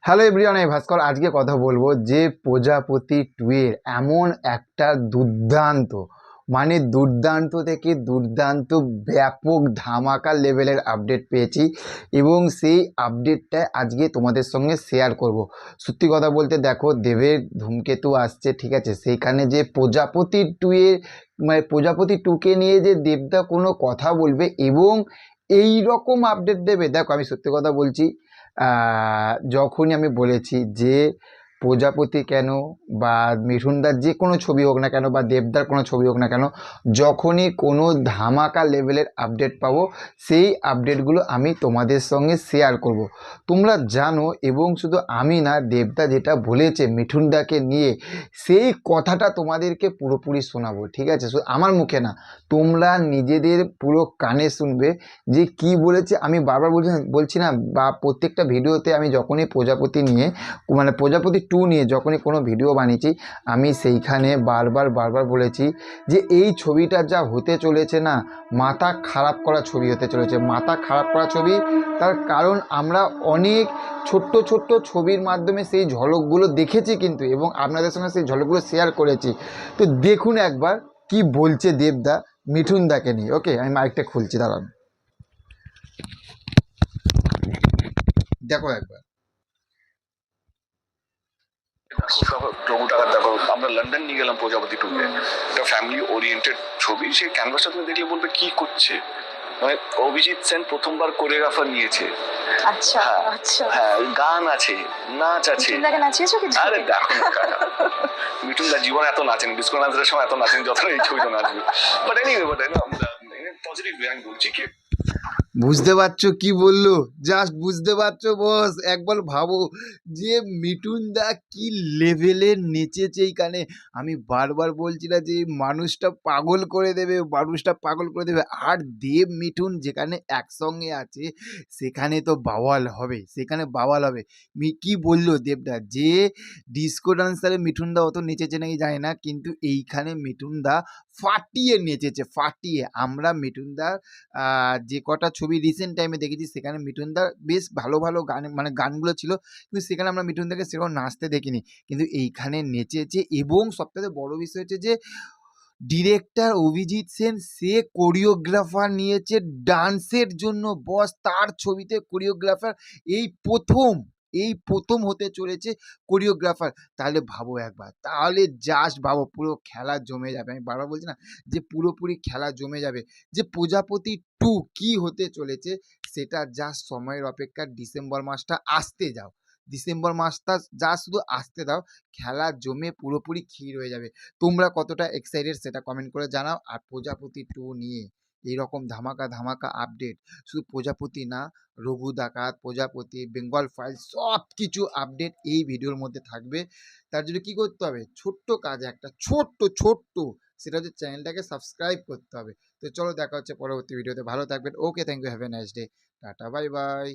Hello everyone, আমি ভাস্কর। আজকে কথা বলবো যে প্রজাপতি 2 এর এমন একটা দুর্দান্ত, মানে দুর্দান্ত থেকে দুর্দান্ত ব্যাপক ধামাকা লেভেলের আপডেট পেয়েছি এবং সেই আপডেটটা আজকে তোমাদের সঙ্গে শেয়ার করব। সত্যি কথা বলতে দেখো, দেবের ধূমকেতু আসছে, ঠিক আছে, সেইখানে যে প্রজাপতি 2 এর মানে প্রজাপতি 2কে নিয়ে যে দেবদা কোনো কথা বলবে এবং এই রকম আপডেট দেবে, দেখো আমি সত্যি কথা বলছি। যখনই আমি বলেছি যে প্রজাপতি কেন বা মিঠুনদার যে কোনো ছবি হোক না কেন বা দেবদার কোনো ছবি হোক না কেন, যখনই কোনো ধামাকা লেভেলের আপডেট পাবো সেই আপডেটগুলো আমি তোমাদের সঙ্গে শেয়ার করব। তোমরা জানো, এবং শুধু আমি না, দেবদা যেটা বলেছে মিঠুনদাকে নিয়ে সেই কথাটা তোমাদেরকে পুরোপুরি শোনাবো, ঠিক আছে? শুধু আমার মুখে না, তোমরা নিজেদের পুরো কানে শুনবে যে কি বলেছে। আমি বারবার বলছি না, বা প্রত্যেকটা ভিডিওতে আমি যখনই প্রজাপতি নিয়ে মানে প্রজাপতি 2 নিয়ে যখনই কোনো ভিডিও বানিয়েছি, আমি সেইখানে বারবার বলেছি যে এই ছবিটা যা হতে চলেছে না, মাথা খারাপ করা ছবি হতে চলেছে, মাথা খারাপ করা ছবি। তার কারণ আমরা অনেক ছোট্ট ছবির মাধ্যমে সেই ঝলকগুলো দেখেছি কিন্তু, এবং আপনাদের সঙ্গে সেই ঝলকগুলো শেয়ার করেছি। তো দেখুন একবার কি বলছে দেবদা মিঠুনদাকে নিয়ে। ওকে, আমি মাইকটা খুলছি, দাঁড়ান, দেখো একবার। প্রভু টাকার দেখো, আমরা লন্ডন নিয়ে গেলাম প্রজাপতি টুকে, একটা ফ্যামিলি ওরিয়েন্টেড ছবি। সেই ক্যানভাসটা তুমি দেখলে বলবে কি করছে। মানে অভিজিৎ সেন প্রথমবার কোরিওগ্রাফার নিয়েছে। আচ্ছা আচ্ছা, হ্যাঁ, গান আছে, নাচ আছে। মিঠুনদাকে নাচিয়েছো কি? আরে দেখো না, মিঠুনদা জীবন এত নাচেন, ডিসকো ডান্সের সময় এত নাচেন যতটা এই ছবিতে নাচবে। বাট এনিওয়ে, আমরা পজিটিভ ওয়ে আমি বলছি কি, বুঝতে পারছো কি বললো? জাস্ট বুঝতে পারছো বস? একবার ভাবো যে মিঠুনদা কি লেভেলের নেচেছে এইখানে। আমি বারবার বলছি না যে মানুষটা পাগল করে দেবে, মানুষটা পাগল করে দেবে। আর দেব মিঠুন যেখানে একসঙ্গে আছে সেখানে তো বাওয়াল হবে, সেখানে বাওয়াল হবে। কি বললো দেবদা যে ডিস্কো ডান্সারে মিঠুনদা অত নেচেছে নাকি জানি না, কিন্তু এইখানে মিঠুনদা ফাটিয়ে নেচেছে, ফাটিয়ে। আমরা মিঠুনদার যে কটা ছবি রিসেন্ট টাইমে দেখেছি সেখানে মিঠুনদার বেশ ভালো গান, মানে গানগুলো ছিল, কিন্তু সেখানে আমরা মিঠুনদাকে সেরকম নাচতে দেখিনি, কিন্তু এইখানে নেচেছে। এবং সবথেকে বড় বিষয় হচ্ছে যে ডিরেক্টর অভিজিৎ সেন সে কোরিওগ্রাফার নিয়েছে ডান্সের জন্য। বস, তার ছবিতে কোরিওগ্রাফার এই প্রথম হতে চলেছে কোরিওগ্রাফার। তাহলে ভাবো একবার, তাহলে জাস্ট ভাবো, পুরো খেলা জমে যাবে। আমি বারবার বলছি না যে পুরোপুরি খেলা জমে যাবে। যে প্রজাপতি 2 কি হতে চলেছে সেটা জাস্ট সময়ের অপেক্ষা। ডিসেম্বর মাসটা আসতে দাও, ডিসেম্বর মাসটা যা শুধু আসতে দাও, খেলা জমে পুরোপুরি ক্ষীর হয়ে যাবে। তোমরা কতটা এক্সাইটেড সেটা কমেন্ট করে জানাও। আর প্রজাপতি 2 নিয়ে এইরকম ধামাকা আপডেট, শুধু প্রজাপতি না, রঘু ডাকাত, প্রজাপতি, বেঙ্গল ফাইল, সব কিছু আপডেট এই ভিডিওর মধ্যে থাকবে। তার জন্য কী করতে হবে? ছোট্ট কাজ একটা, ছোট্ট, সেটা হচ্ছে চ্যানেলটাকে সাবস্ক্রাইব করতে হবে। তো চলো, দেখা হচ্ছে পরবর্তী ভিডিওতে। ভালো থাকবেন। Okay, thank you, have a nice day, tata, bye by.